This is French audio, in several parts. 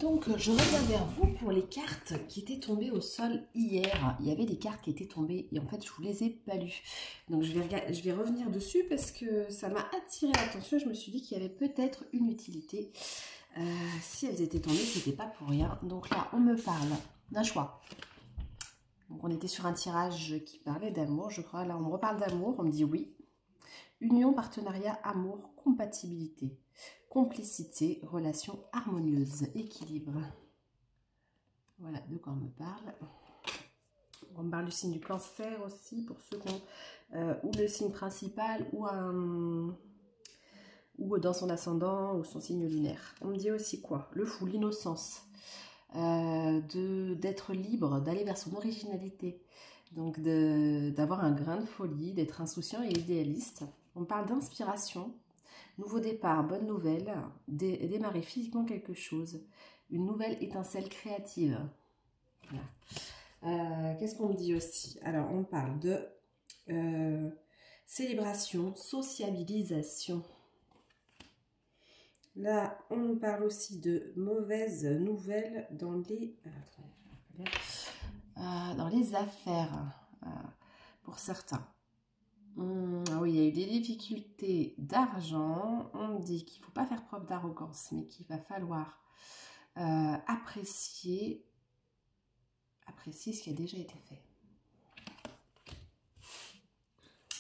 Donc, je reviens vers vous pour les cartes qui étaient tombées au sol hier. Il y avait des cartes qui étaient tombées et en fait, je ne vous les ai pas lues. Donc, je vais revenir dessus parce que ça m'a attiré l'attention. Je me suis dit qu'il y avait peut-être une utilité. Si elles étaient tombées, ce n'était pas pour rien. Donc là, on me parle d'un choix. Donc, on était sur un tirage qui parlait d'amour, je crois. Là, on me reparle d'amour. On me dit oui. Union, partenariat, amour, compatibilité, complicité, relation harmonieuse, équilibre. Voilà de quoi on me parle. On me parle du signe du cancer aussi, pour ceux qui ont ou le signe principal ou dans son ascendant ou son signe lunaire. On me dit aussi quoi? Le fou, l'innocence, d'être libre, d'aller vers son originalité. Donc d'avoir un grain de folie, d'être insouciant et idéaliste. On parle d'inspiration, nouveau départ, bonne nouvelle, démarrer physiquement quelque chose, une nouvelle étincelle créative. Voilà. Qu'est-ce qu'on me dit aussi? Alors, on parle de célébration, sociabilisation. Là, on nous parle aussi de mauvaises nouvelles dans les affaires, pour certains. Oui, il y a eu des difficultés d'argent. On me dit qu'il ne faut pas faire preuve d'arrogance, mais qu'il va falloir apprécier ce qui a déjà été fait.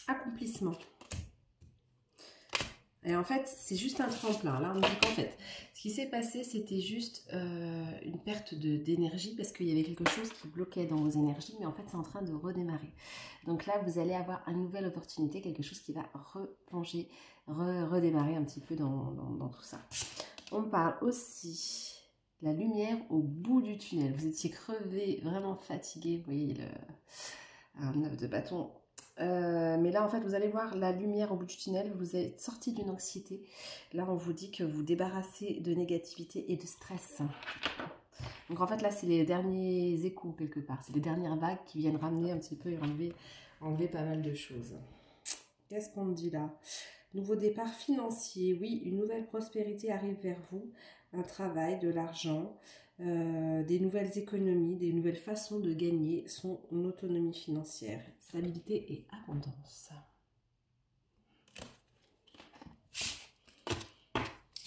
Accomplissement. Et en fait, c'est juste un tremplin. Là, on me dit qu'en fait, ce qui s'est passé, c'était juste une perte d'énergie parce qu'il y avait quelque chose qui bloquait dans vos énergies, mais en fait, c'est en train de redémarrer. Donc là, vous allez avoir une nouvelle opportunité, quelque chose qui va replonger, redémarrer un petit peu dans tout ça. On parle aussi de la lumière au bout du tunnel. Vous étiez crevé, vraiment fatigué. Vous voyez un 9 de bâton. Mais là, en fait, vous allez voir la lumière au bout du tunnel. Vous êtes sorti d'une anxiété. Là, on vous dit que vous débarrassez de négativité et de stress. Donc, en fait, là, c'est les derniers échos, quelque part. C'est les dernières vagues qui viennent ramener un petit peu et enlever pas mal de choses. Qu'est-ce qu'on me dit là? Nouveau départ financier. Oui, une nouvelle prospérité arrive vers vous. Un travail, de l'argent, des nouvelles économies, des nouvelles façons de gagner son autonomie financière, stabilité et abondance.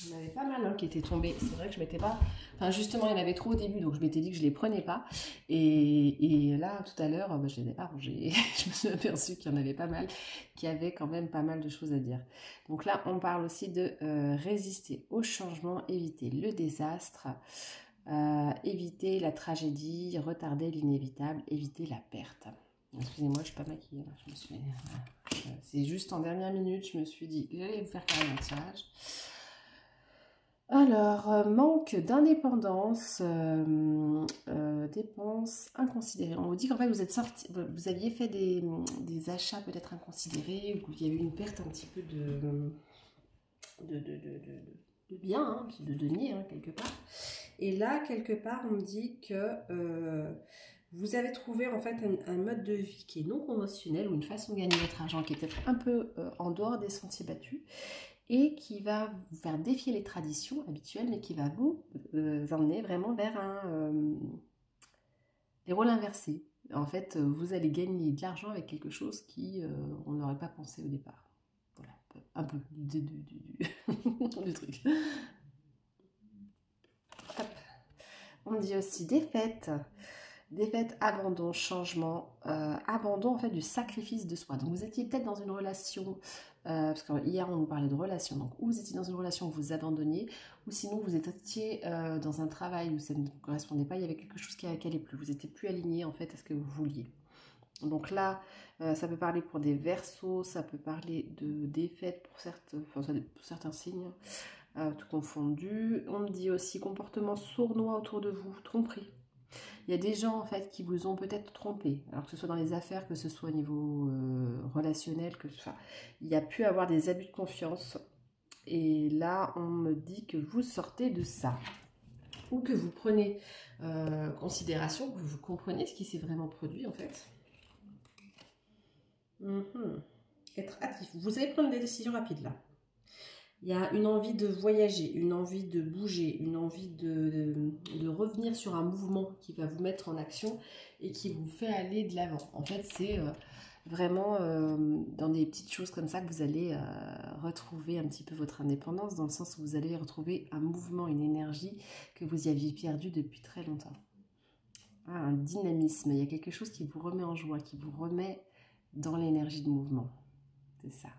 Il y en avait pas mal qui étaient tombés. C'est vrai que je m'étais pas... Enfin, justement, il y en avait trop au début, donc je m'étais dit que je les prenais pas. Et là, tout à l'heure, je les ai pas rangés. Je me suis aperçue qu'il y en avait pas mal, qui avaient quand même pas mal de choses à dire. Donc là, on parle aussi de résister au changement, éviter le désastre, éviter la tragédie, retarder l'inévitable, éviter la perte. Excusez-moi, je suis pas maquillée. Là. Je me suis... C'est juste en dernière minute, je me suis dit que j'allais vous faire quand même un tirage. Alors, manque d'indépendance, dépenses inconsidérées. On vous dit qu'en fait, vous aviez fait des achats peut-être inconsidérés, ou qu'il y a eu une perte un petit peu de biens, hein, de deniers, hein, quelque part. Et là, quelque part, on me dit que vous avez trouvé en fait un mode de vie qui est non conventionnel, ou une façon de gagner votre argent qui est peut-être un peu en dehors des sentiers battus, et qui va vous faire défier les traditions habituelles, mais qui va vous emmener vraiment vers les rôles inversés. En fait, vous allez gagner de l'argent avec quelque chose qui on n'aurait pas pensé au départ. Voilà, un peu du truc. Hop. On me dit aussi défaite. Défaite, abandon, changement, abandon en fait du sacrifice de soi. Donc vous étiez peut-être dans une relation, parce que hier on nous parlait de relation, donc ou vous étiez dans une relation où vous abandonniez, ou sinon vous étiez dans un travail où ça ne correspondait pas, il y avait quelque chose qui n'allait plus, vous n'étiez plus aligné en fait à ce que vous vouliez. Donc là, ça peut parler pour des verseaux, ça peut parler de défaite pour certains signes, tout confondu. On me dit aussi comportement sournois autour de vous, tromperie. Il y a des gens en fait qui vous ont peut-être trompé, alors que ce soit dans les affaires, que ce soit au niveau relationnel, il y a pu avoir des abus de confiance. Et là, on me dit que vous sortez de ça, ou que vous prenez considération, que vous comprenez ce qui s'est vraiment produit en fait. Être actif. Vous allez prendre des décisions rapides là. Il y a une envie de voyager, une envie de bouger, une envie de revenir sur un mouvement qui va vous mettre en action et qui vous fait aller de l'avant. En fait, c'est vraiment dans des petites choses comme ça que vous allez retrouver un petit peu votre indépendance, dans le sens où vous allez retrouver un mouvement, une énergie que vous y aviez perdu depuis très longtemps. Ah, un dynamisme, il y a quelque chose qui vous remet en joie, qui vous remet dans l'énergie de mouvement. C'est ça.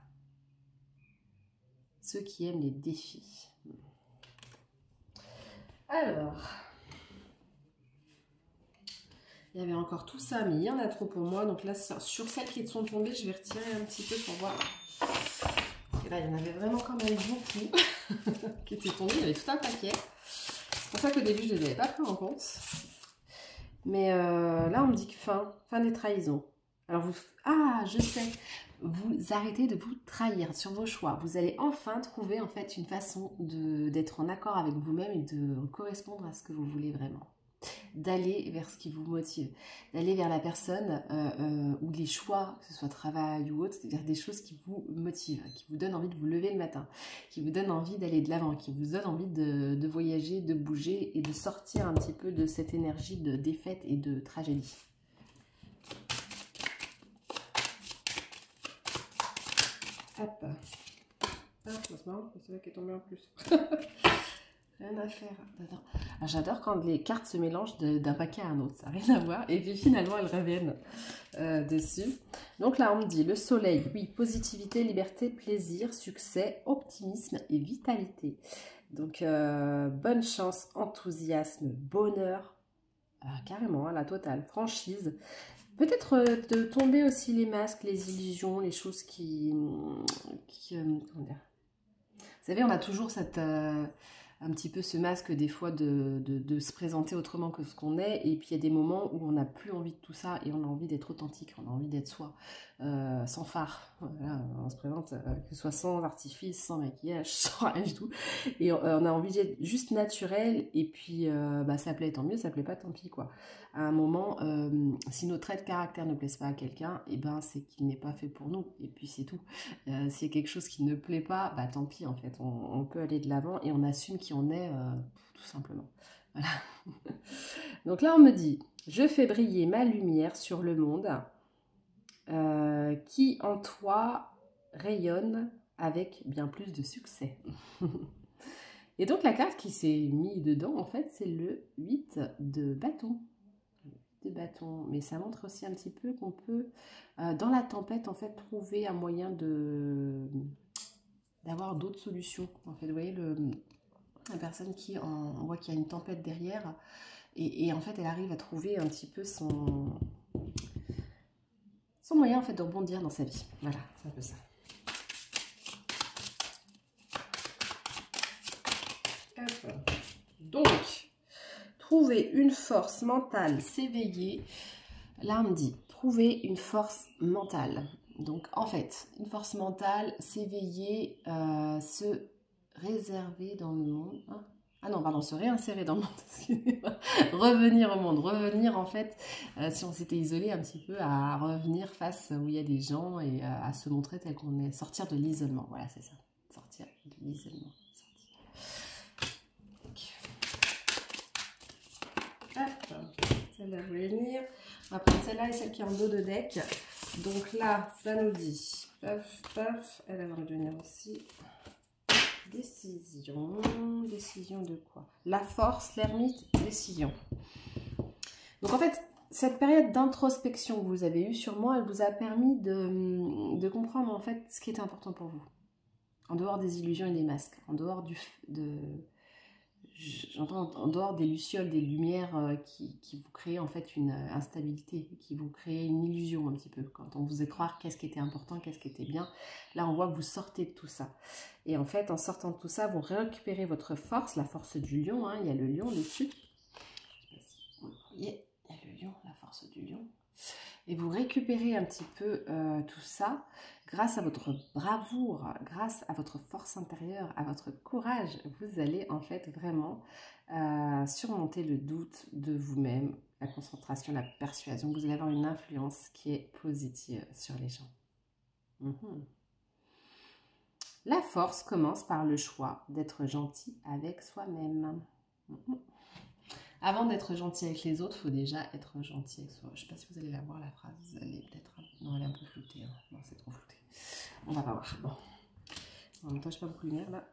Ceux qui aiment les défis. Alors, il y avait encore tout ça, mais il y en a trop pour moi. Donc là, sur celles qui sont tombées, je vais retirer un petit peu pour voir. Et là, il y en avait vraiment quand même beaucoup qui étaient tombés. Il y avait tout un paquet. C'est pour ça qu'au début, je ne les avais pas pris en compte. Mais là, on me dit que fin des trahisons. Alors, je sais. Vous arrêtez de vous trahir sur vos choix. Vous allez enfin trouver en fait une façon d'être en accord avec vous-même et de correspondre à ce que vous voulez vraiment. D'aller vers ce qui vous motive, d'aller vers la personne ou les choix, que ce soit travail ou autre, vers des choses qui vous motivent, qui vous donnent envie de vous lever le matin, qui vous donnent envie d'aller de l'avant, qui vous donnent envie de voyager, de bouger et de sortir un petit peu de cette énergie de défaite et de tragédie. Hop. Ah, c'est marrant, c'est vrai qu'elle est tombée en plus. Rien à faire. J'adore quand les cartes se mélangent d'un paquet à un autre, ça n'a rien à voir. Et puis finalement, elles reviennent dessus. Donc là, on me dit le soleil, oui, positivité, liberté, plaisir, succès, optimisme et vitalité. Donc, bonne chance, enthousiasme, bonheur, carrément, la totale, franchise. Peut-être de tomber aussi les masques, les illusions, les choses comment dire. Vous savez, on a toujours un petit peu ce masque des fois de se présenter autrement que ce qu'on est. Et puis il y a des moments où on n'a plus envie de tout ça et on a envie d'être authentique, on a envie d'être soi, sans phare. Voilà, on se présente, que ce soit sans artifice, sans maquillage, sans rien du tout. Et on a envie d'être juste naturel. Et puis ça plaît, tant mieux, ça plaît pas, tant pis quoi. À un moment, si nos traits de caractère ne plaisent pas à quelqu'un, et ben c'est qu'il n'est pas fait pour nous. Et puis c'est tout. S'il y a quelque chose qui ne plaît pas, bah tant pis en fait. On peut aller de l'avant et on assume qui on est tout simplement. Voilà. Donc là on me dit, je fais briller ma lumière sur le monde qui en toi rayonne avec bien plus de succès. Et donc la carte qui s'est mise dedans en fait c'est le 8 de bâton. De bâton, mais ça montre aussi un petit peu qu'on peut dans la tempête en fait trouver un moyen d'avoir d'autres solutions en fait. Vous voyez la personne on voit qu'il y a une tempête derrière et en fait elle arrive à trouver un petit peu son moyen en fait de rebondir dans sa vie. Voilà, c'est un peu ça. Hop. Donc trouver une force mentale, s'éveiller. Là, on me dit, trouver une force mentale. Donc, en fait, une force mentale, s'éveiller, se réserver dans le monde. Hein, ah non, pardon, se réinsérer dans le monde. Excusez-moi. Revenir au monde. Revenir, en fait, si on s'était isolé un petit peu, à revenir face où il y a des gens et à se montrer tel qu'on est. Sortir de l'isolement. Voilà, c'est ça. Sortir de l'isolement. Hop, celle-là, je voulais venir. Après, celle-là et celle qui est en dos de deck. Donc là, ça nous dit, paf, paf, elle a envie de venir aussi. Décision. Décision de quoi? La force, l'ermite, décision. Donc en fait, cette période d'introspection que vous avez eue sur moi, elle vous a permis de comprendre en fait ce qui était important pour vous. En dehors des illusions et des masques. En dehors j'entends en dehors des lucioles, des lumières qui vous créent en fait une instabilité, qui vous créent une illusion un petit peu. Quand on vous faisait croire qu'est-ce qui était important, qu'est-ce qui était bien, là on voit que vous sortez de tout ça. Et en fait, en sortant de tout ça, vous récupérez votre force, la force du lion, hein, il y a le lion dessus. Je sais pas si vous voyez, il y a le lion, la force du lion. Et vous récupérez un petit peu tout ça grâce à votre bravoure, grâce à votre force intérieure, à votre courage. Vous allez en fait vraiment surmonter le doute de vous-même, la concentration, la persuasion. Vous allez avoir une influence qui est positive sur les gens. La force commence par le choix d'être gentil avec soi-même. Avant d'être gentil avec les autres, il faut déjà être gentil avec soi. Je ne sais pas si vous allez la voir la phrase. Elle est peut-être... Non, elle est un peu floutée. Hein. Non, c'est trop flouté. On va pas voir. Bon. En même temps, je n'ai pas beaucoup de lumière là.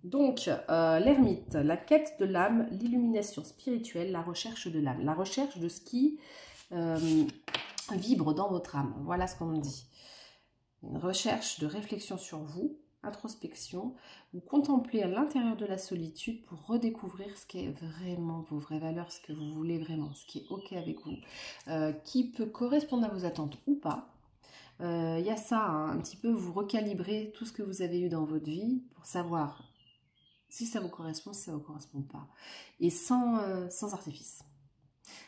Donc, l'ermite, la quête de l'âme, l'illumination spirituelle, la recherche de l'âme. La recherche de ce qui vibre dans votre âme. Voilà ce qu'on me dit. Une recherche de réflexion sur vous, introspection, vous contemplez à l'intérieur de la solitude pour redécouvrir ce qui est vraiment vos vraies valeurs, ce que vous voulez vraiment, ce qui est ok avec vous, qui peut correspondre à vos attentes ou pas. Il y a ça, hein, un petit peu, vous recalibrez tout ce que vous avez eu dans votre vie pour savoir si ça vous correspond, si ça ne vous correspond pas. Et sans artifice.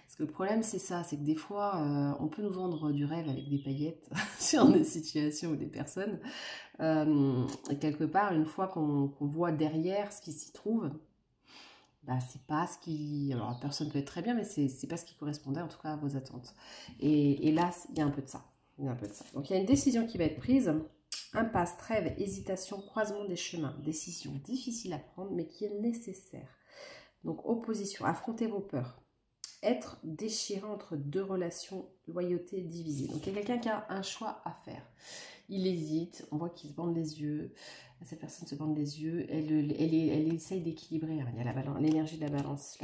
Parce que le problème, c'est ça, c'est que des fois, on peut nous vendre du rêve avec des paillettes sur des situations ou des personnes. Et quelque part, une fois qu'on voit derrière ce qui s'y trouve, bah, c'est pas ce qui... Alors, la personne peut être très bien, mais c'est pas ce qui correspondait, en tout cas, à vos attentes. Et là, il y a un peu de ça. Il y a un peu de ça. Donc, il y a une décision qui va être prise. Impasse, trêve, hésitation, croisement des chemins. Décision difficile à prendre, mais qui est nécessaire. Donc, opposition, affrontez vos peurs. Être déchiré entre deux relations, loyauté divisée. Donc, il y a quelqu'un qui a un choix à faire. Il hésite, on voit qu'il se bande les yeux. Cette personne se bande les yeux. Elle essaye d'équilibrer. Il y a l'énergie de la balance,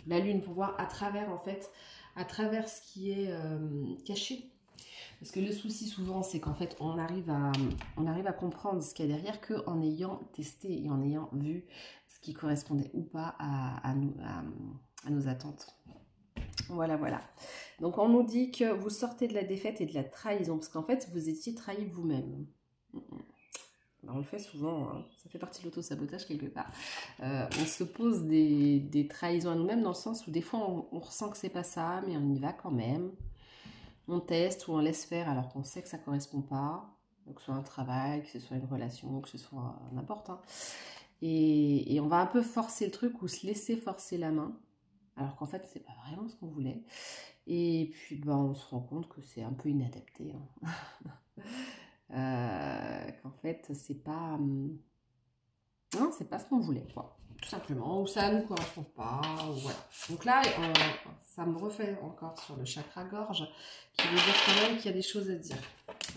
la lune, pour voir à travers, en fait, à travers ce qui est caché. Parce que le souci souvent, c'est qu'en fait, on arrive à comprendre ce qu'il y a derrière qu'en ayant testé et en ayant vu ce qui correspondait ou pas à nos attentes. Voilà, voilà. Donc, on nous dit que vous sortez de la défaite et de la trahison, parce qu'en fait, vous étiez trahi vous-même. On le fait souvent, hein. Ça fait partie de l'auto-sabotage quelque part. On se pose des trahisons à nous-mêmes dans le sens où des fois, on ressent que c'est pas ça, mais on y va quand même. On teste ou on laisse faire alors qu'on sait que ça ne correspond pas, que ce soit un travail, que ce soit une relation, que ce soit n'importe. Hein. Et on va un peu forcer le truc ou se laisser forcer la main, alors qu'en fait, c'est pas vraiment ce qu'on voulait. Et puis, ben, on se rend compte que c'est un peu inadapté. Hein. Qu'en fait, c'est pas... Non, c'est pas ce qu'on voulait, quoi. Tout simplement, ou ça ne nous correspond pas, ou voilà. Donc là, ça me refait encore sur le chakra gorge, qui veut dire quand même qu'il y a des choses à dire.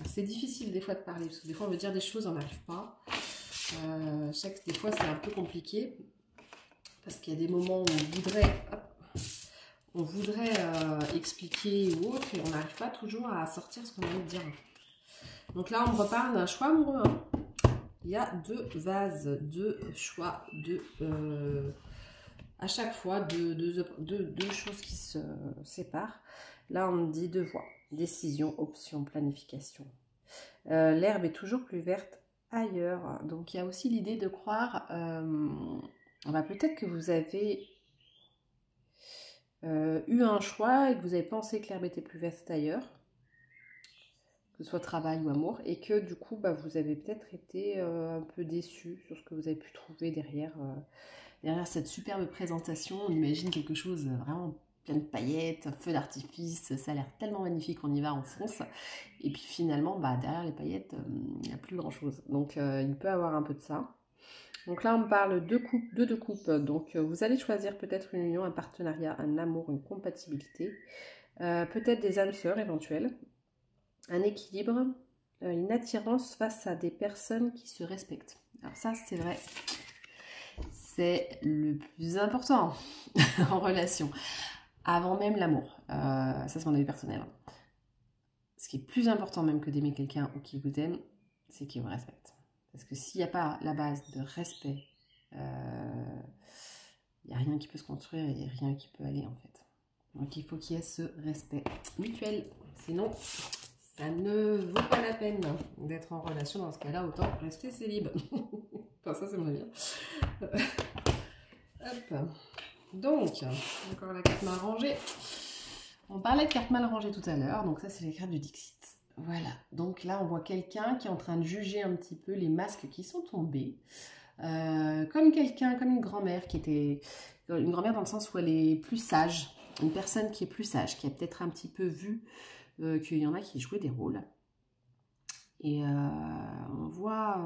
C'est difficile des fois de parler, parce que des fois on veut dire des choses, on n'arrive pas. Je sais que des fois c'est un peu compliqué, parce qu'il y a des moments où on voudrait expliquer ou autre, et on n'arrive pas toujours à sortir ce qu'on a envie de dire. Donc là, on me reparle d'un choix amoureux. Il y a deux vases, deux choix, à chaque fois, deux choses qui se séparent. Là, on me dit deux voies. Décision, option, planification. L'herbe est toujours plus verte ailleurs. Donc, il y a aussi l'idée de croire... peut-être que vous avez eu un choix et que vous avez pensé que l'herbe était plus verte ailleurs. Que ce soit travail ou amour, et que du coup, vous avez peut-être été un peu déçu sur ce que vous avez pu trouver derrière cette superbe présentation. On imagine quelque chose vraiment plein de paillettes, un feu d'artifice, ça a l'air tellement magnifique, on y va, on fonce. Et puis finalement, derrière les paillettes, il n'y a plus grand-chose. Donc, il peut y avoir un peu de ça. Donc là, on me parle de deux coupes. Donc, vous allez choisir peut-être une union, un partenariat, un amour, une compatibilité. Peut-être des âmes sœurs éventuelles. Un équilibre, une attirance face à des personnes qui se respectent. Alors ça, c'est vrai, c'est le plus important en relation, avant même l'amour. Ça, c'est mon avis personnel. Ce qui est plus important même que d'aimer quelqu'un ou qui vous aime, c'est qu'il vous respecte. Parce que s'il n'y a pas la base de respect, il n'y a rien qui peut se construire et il n'y a rien qui peut aller en fait. Donc il faut qu'il y ait ce respect mutuel. Sinon... ça ne vaut pas la peine d'être en relation. Dans ce cas-là, autant rester célib. Enfin, ça, c'est mon avis. Hop. Donc, encore la carte mal rangée. On parlait de carte mal rangée tout à l'heure. Donc, ça, c'est les cartes du Dixit. Voilà. Donc, là, on voit quelqu'un qui est en train de juger un petit peu les masques qui sont tombés. Comme une grand-mère qui était... Une grand-mère dans le sens où elle est plus sage. Une personne qui est plus sage, qui a peut-être un petit peu vu... qu'il y en a qui jouaient des rôles. Et on voit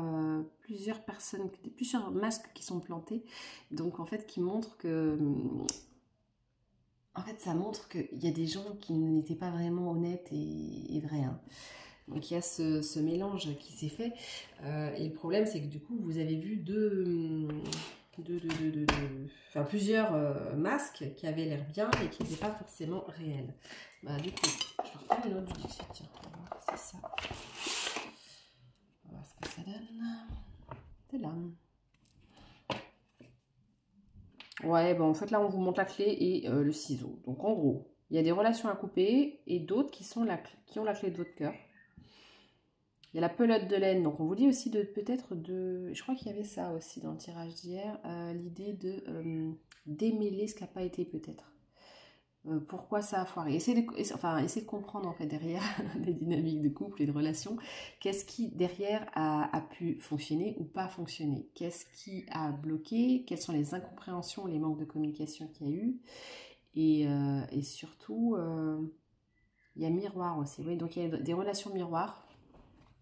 plusieurs personnes, plusieurs masques qui sont plantés, donc en fait qui montrent que... En fait, ça montre qu'il y a des gens qui n'étaient pas vraiment honnêtes et vrais. Hein. Donc il y a ce mélange qui s'est fait. Et le problème, c'est que du coup, vous avez vu enfin, plusieurs masques qui avaient l'air bien et qui n'étaient pas forcément réels. Bah, du coup, je vais reprendre une autre du dictionnaire. Tiens, on va voir, c'est ça. On va voir ce que ça donne. C'est là. Ouais, bon, en fait, là, on vous montre la clé et le ciseau. Donc, en gros, il y a des relations à couper et d'autres qui ont la clé de votre cœur. Il y a la pelote de laine. Donc, on vous dit aussi de peut-être de... Je crois qu'il y avait ça aussi dans le tirage d'hier. L'idée de démêler ce qui n'a pas été peut-être. Pourquoi ça a foiré. Essayez de comprendre, en fait, derrière les dynamiques de couple et de relations. Qu'est-ce qui, derrière, a pu fonctionner ou pas fonctionner? Qu'est-ce qui a bloqué? Quelles sont les incompréhensions, les manques de communication qu'il y a eu? Et surtout, il y a miroir aussi. Oui, donc, il y a des relations miroirs.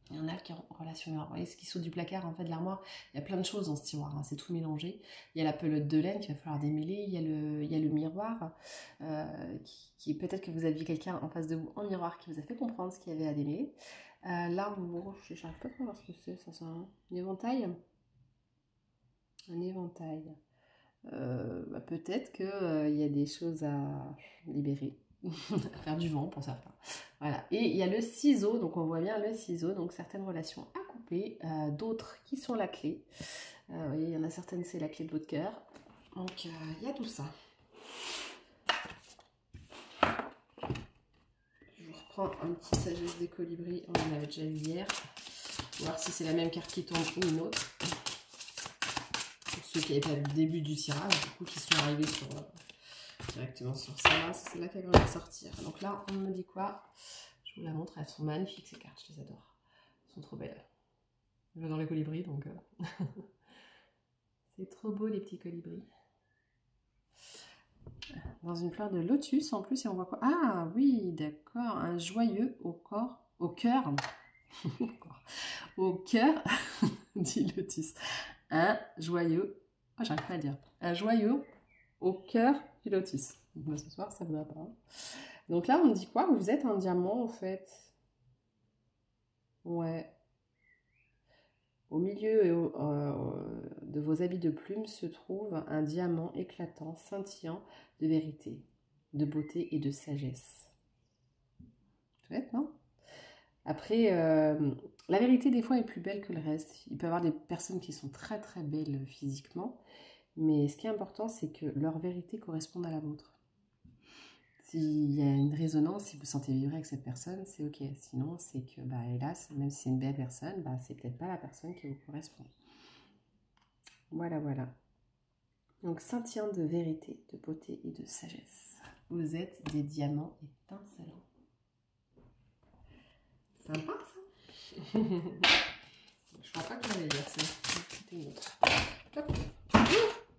Il y en a qui ont relation miroir. Vous voyez, ce qui saute du placard, en fait, de l'armoire, il y a plein de choses dans ce tiroir, hein, c'est tout mélangé. Il y a la pelote de laine qu'il va falloir démêler, il y a le miroir, qui peut-être que vous aviez quelqu'un en face de vous en miroir qui vous a fait comprendre ce qu'il y avait à démêler. Là, bon, je n'arrive pas à voir ce que c'est, ça, un éventail. Un éventail. Bah, peut-être qu'il y a des choses à libérer. À faire du vent pour certains. Voilà. Et il y a le ciseau, donc on voit bien le ciseau, donc certaines relations à couper, d'autres qui sont la clé. Vous voyez, il y en a certaines, c'est la clé de votre cœur. Donc il y a tout ça. Je vous reprends un petit sagesse des colibris, on en avait déjà vu hier. Voir si c'est la même carte qui tombe ou une autre. Pour ceux qui n'avaient pas vu le début du tirage, du coup qui sont arrivés sur... directement sur ça, c'est là qu'elle va sortir. Donc là, on me dit quoi? Je vous la montre, elles sont magnifiques ces cartes, je les adore. Elles sont trop belles. J'adore les colibris, donc... c'est trop beau les petits colibris. Dans une fleur de lotus en plus, et on voit quoi? Ah oui, d'accord, un joyeux au cœur, au cœur dit lotus. Un joyeux, oh j'arrive pas à dire, un joyeux au cœur du lotus. Moi ce soir ça ne va pas. Donc là on me dit quoi? Vous êtes un diamant en fait. Ouais. Au milieu de vos habits de plumes se trouve un diamant éclatant, scintillant de vérité, de beauté et de sagesse. Chouette, non? Après, la vérité des fois est plus belle que le reste. Il peut y avoir des personnes qui sont très très belles physiquement, mais ce qui est important c'est que leur vérité corresponde à la vôtre. S'il y a une résonance, si vous sentez vibrer avec cette personne, c'est ok. Sinon, c'est que, bah, hélas, même si c'est une belle personne, bah, c'est peut-être pas la personne qui vous correspond. Voilà, voilà. Donc, scintillant de vérité, de beauté et de sagesse. Vous êtes des diamants étincelants. Sympa, ça. Je crois pas qu'il allait dire ça. C'était une autre. Hop.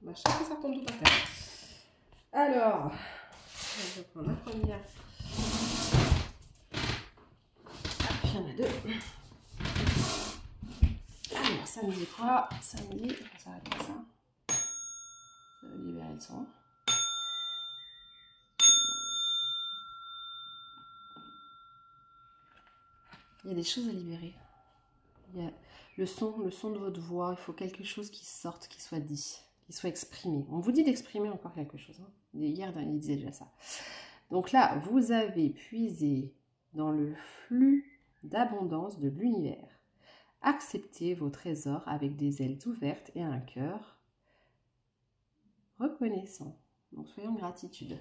Bah, chacun ça retombe tout par terre. Alors... je vais prendre la première. Il y en a deux. Alors, ça me dit quoi? Ça me dit... ça va comme ça. Ça va libérer le son. Il y a des choses à libérer. Il y a le son de votre voix. Il faut quelque chose qui sorte, qui soit dit, qui soit exprimé. On vous dit d'exprimer encore quelque chose. Hein. Hier, il disait déjà ça. Donc là, vous avez puisé dans le flux d'abondance de l'univers. Acceptez vos trésors avec des ailes ouvertes et un cœur reconnaissant. Donc soyons en gratitude.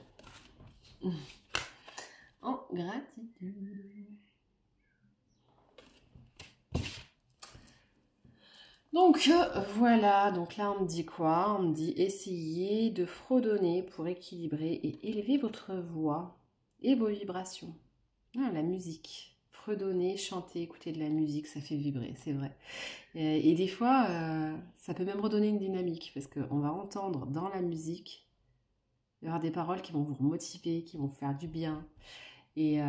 En gratitude. Donc voilà, donc là on me dit quoi? On me dit essayez de fredonner pour équilibrer et élever votre voix et vos vibrations. Ah, la musique. Fredonner, chanter, écouter de la musique, ça fait vibrer, c'est vrai. Et des fois, ça peut même redonner une dynamique, parce qu'on va entendre dans la musique, il y aura des paroles qui vont vous motiver, qui vont vous faire du bien. Et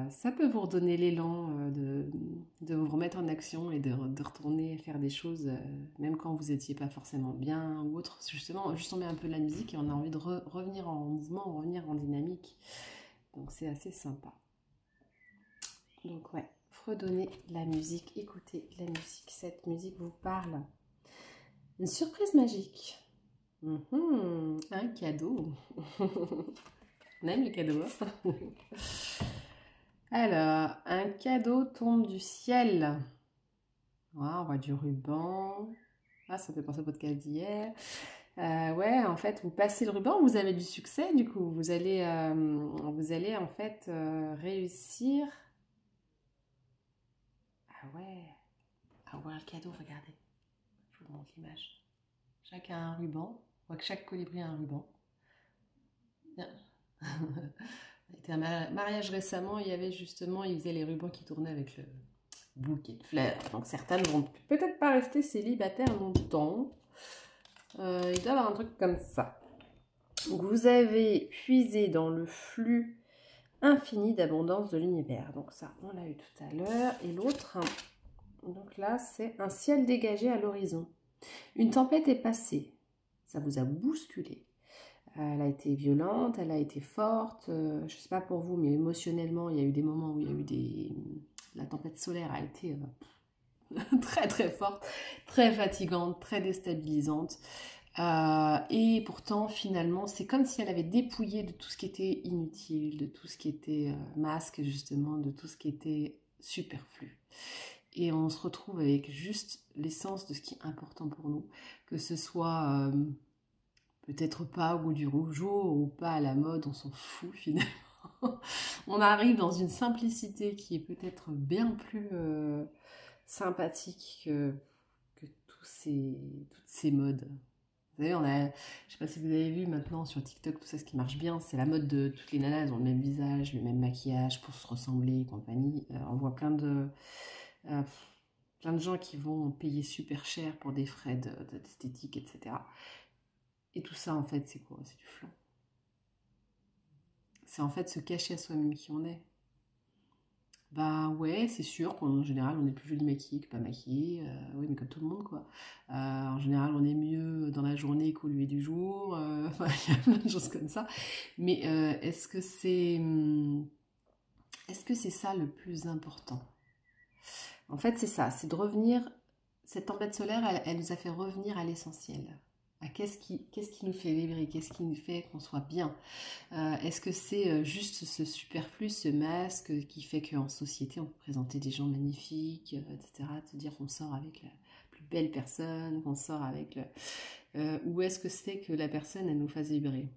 ça peut vous redonner l'élan de vous remettre en action et de retourner faire des choses, même quand vous n'étiez pas forcément bien ou autre. Justement, juste on met un peu de la musique et on a envie de revenir en mouvement, revenir en dynamique. Donc c'est assez sympa. Donc ouais, fredonner la musique, écoutez la musique. Cette musique vous parle. Une surprise magique. Un cadeau. On aime les cadeaux. Alors, un cadeau tombe du ciel. Ah, on voit du ruban. Ah, ça fait penser au podcast d'hier. Ouais, en fait, vous passez le ruban, vous avez du succès, du coup. Vous allez en fait réussir. Ah ouais. Ah, voir le cadeau, regardez. Je vous montre l'image. Chacun a un ruban. On voit que chaque colibri a un ruban. Bien. C'était un mariage récemment, il y avait justement, ils faisaient les rubans qui tournaient avec le bouquet de fleurs. Donc certains ne vont peut-être pas rester célibataires longtemps. Il doit y avoir un truc comme ça. Donc vous avez puisé dans le flux infini d'abondance de l'univers. Donc ça, on l'a eu tout à l'heure. Et l'autre, donc là, c'est un ciel dégagé à l'horizon. Une tempête est passée. Ça vous a bousculé. Elle a été violente, elle a été forte. Je ne sais pas pour vous, mais émotionnellement, il y a eu des moments où il y a eu des... La tempête solaire a été très très forte, très fatigante, très déstabilisante. Et pourtant, finalement, c'est comme si elle avait dépouillé de tout ce qui était inutile, de tout ce qui était masque, justement, de tout ce qui était superflu. Et on se retrouve avec juste l'essence de ce qui est important pour nous, que ce soit peut-être pas au goût du jour ou pas à la mode, on s'en fout finalement. On arrive dans une simplicité qui est peut-être bien plus sympathique que toutes ces modes. Vous savez, je sais pas si vous avez vu maintenant sur TikTok, tout ça, ce qui marche bien, c'est la mode de toutes les nanas, elles ont le même visage, le même maquillage pour se ressembler et compagnie. On voit euh, plein de gens qui vont payer super cher pour des frais d'esthétique, etc. Et tout ça, en fait, c'est quoi? C'est du flan. C'est en fait se cacher à soi-même qui on est. Bah ouais, c'est sûr qu'en général, on est plus joli maquillé que pas maquillé. Oui, mais comme tout le monde, quoi. En général, on est mieux dans la journée qu'au lever du jour. Enfin, il y a plein de choses comme ça. Mais est-ce que c'est ça le plus important? En fait, c'est ça, c'est de revenir... Cette tempête solaire, elle nous a fait revenir à l'essentiel. Qu'est-ce qui nous fait vibrer? Qu'est-ce qui nous fait qu'on soit bien? Est-ce que c'est juste ce superflu, ce masque qui fait qu'en société, on peut présenter des gens magnifiques, etc. Te dire qu'on sort avec la plus belle personne, qu'on sort avec le... ou est-ce que c'est que la personne, elle nous fasse vibrer?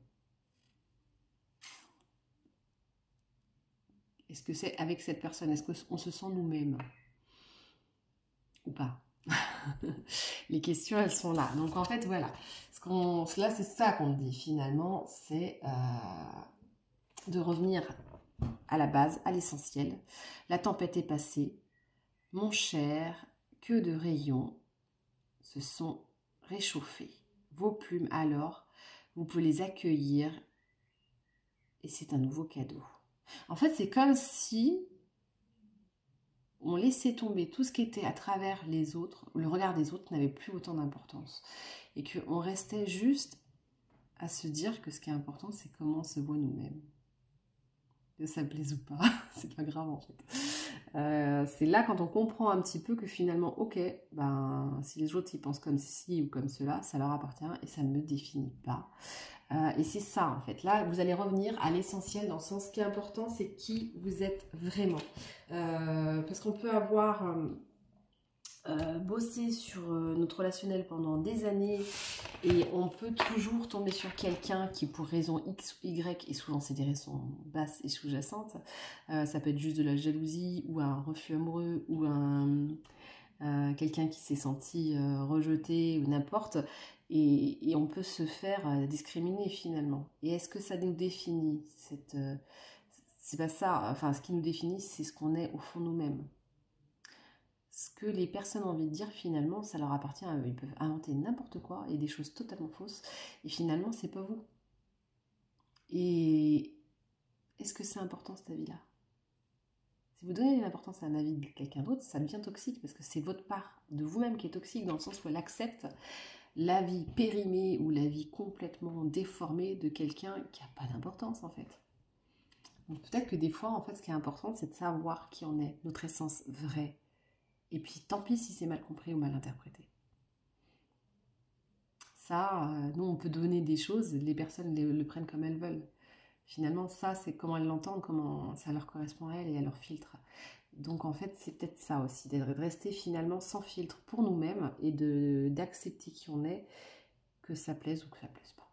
Est-ce que c'est avec cette personne? Est-ce qu'on se sent nous-mêmes? Ou pas? Les questions, elles sont là. Donc en fait, voilà. Là, c'est ça qu'on dit finalement, c'est de revenir à la base, à l'essentiel. La tempête est passée. Mon cher, que de rayons se sont réchauffés. Vos plumes, alors, vous pouvez les accueillir et c'est un nouveau cadeau. En fait, c'est comme si on laissait tomber tout ce qui était à travers les autres, le regard des autres n'avait plus autant d'importance. Et qu'on restait juste à se dire que ce qui est important, c'est comment on se voit nous-mêmes. Que ça plaise ou pas, c'est pas grave en fait. C'est là quand on comprend un petit peu que finalement, ok, ben, si les autres ils pensent comme ceci ou comme cela, ça leur appartient et ça ne me définit pas. Et c'est ça en fait. Là, vous allez revenir à l'essentiel dans le sens, ce qui est important, c'est qui vous êtes vraiment. Parce qu'on peut avoir bossé sur notre relationnel pendant des années et on peut toujours tomber sur quelqu'un qui, pour raison X ou Y, et souvent c'est des raisons basses et sous-jacentes, ça peut être juste de la jalousie ou un refus amoureux ou quelqu'un qui s'est senti rejeté ou n'importe, et on peut se faire discriminer finalement. Et est-ce que ça nous définit c'est pas ça, enfin ce qui nous définit, c'est ce qu'on est au fond nous-mêmes. Ce que les personnes ont envie de dire, finalement, ça leur appartient à eux. Ils peuvent inventer n'importe quoi et des choses totalement fausses. Et finalement, c'est pas vous. Et est-ce que c'est important cette avis-là? Si vous donnez l'importance à un avis de quelqu'un d'autre, ça devient toxique parce que c'est votre part de vous-même qui est toxique dans le sens où elle accepte l'avis périmé ou l'avis complètement déformé de quelqu'un qui n'a pas d'importance en fait. Donc peut-être que des fois, en fait, ce qui est important, c'est de savoir qui on est, notre essence vraie. Et puis tant pis si c'est mal compris ou mal interprété. Ça, nous, on peut donner des choses, les personnes le prennent comme elles veulent. Finalement, ça, c'est comment elles l'entendent, comment ça leur correspond à elles et à leur filtre. Donc, en fait, c'est peut-être ça aussi, de rester finalement sans filtre pour nous-mêmes et d'accepter qui on est, que ça plaise ou que ça plaise pas.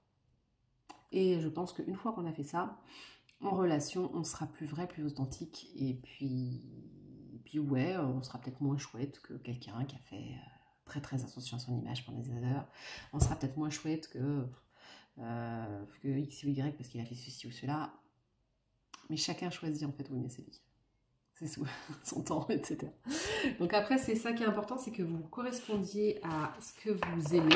Et je pense qu'une fois qu'on a fait ça, en relation, on sera plus vrai, plus authentique, et puis ouais, on sera peut-être moins chouette que quelqu'un qui a fait très très attention à son image pendant des heures. On sera peut-être moins chouette que X ou Y parce qu'il a fait ceci ou cela. Mais chacun choisit en fait où il met sa vie. C'est son temps, etc. Donc après, c'est ça qui est important, c'est que vous correspondiez à ce que vous aimez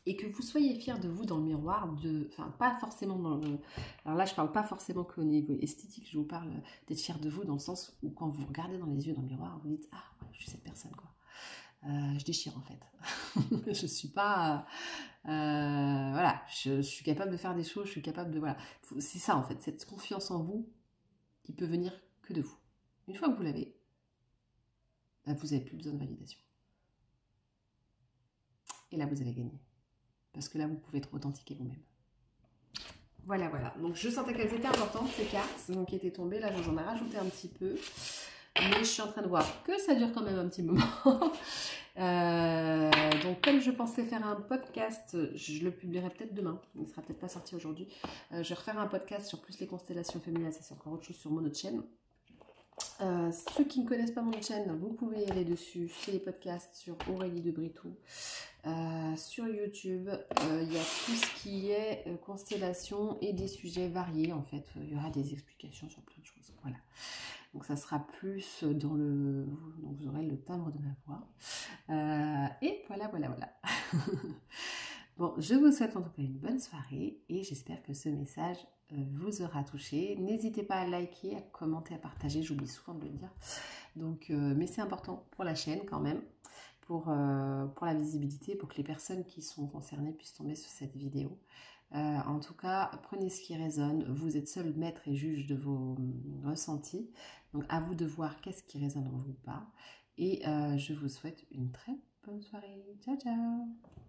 et que vous soyez fiers de vous dans le miroir, enfin pas forcément dans le... Alors là, je parle pas forcément qu'au niveau esthétique, je vous parle d'être fier de vous dans le sens où quand vous regardez dans les yeux dans le miroir, vous dites « Ah, ouais, je suis cette personne, quoi. Je déchire en fait. Je suis pas... voilà, je suis capable de faire des choses, je suis capable de... Voilà, c'est ça en fait, cette confiance en vous qui peut venir que de vous. Une fois que vous l'avez, vous n'avez plus besoin de validation. Et là, vous avez gagné. Parce que là, vous pouvez être authentique et vous-même. Voilà, voilà. Donc, je sentais qu'elles étaient importantes, ces cartes, donc qui étaient tombées. Là, je vous en ai rajouté un petit peu. Mais je suis en train de voir que ça dure quand même un petit moment. Donc, comme je pensais faire un podcast, je le publierai peut-être demain. Il ne sera peut-être pas sorti aujourd'hui. Je vais refaire un podcast sur plus les constellations féminines. Ça, c'est encore autre chose sur mon autre chaîne. Ceux qui ne connaissent pas mon chaîne, vous pouvez y aller dessus, chez les podcasts sur Aurélie de Britou. Sur YouTube, il y a tout ce qui est constellation et des sujets variés en fait. Il y aura des explications sur plein de choses. Voilà. Donc ça sera plus dans le... Donc vous aurez le timbre de ma voix. Et voilà, voilà, voilà. Bon, je vous souhaite en tout cas une bonne soirée et j'espère que ce message vous aura touché. N'hésitez pas à liker, à commenter, à partager, j'oublie souvent de le dire. Donc, mais c'est important pour la chaîne quand même, pour la visibilité, pour que les personnes qui sont concernées puissent tomber sur cette vidéo. En tout cas, prenez ce qui résonne. Vous êtes seul maître et juge de vos ressentis. Donc, à vous de voir qu'est-ce qui résonne en vous ou pas. Et je vous souhaite une très bonne soirée. Ciao, ciao!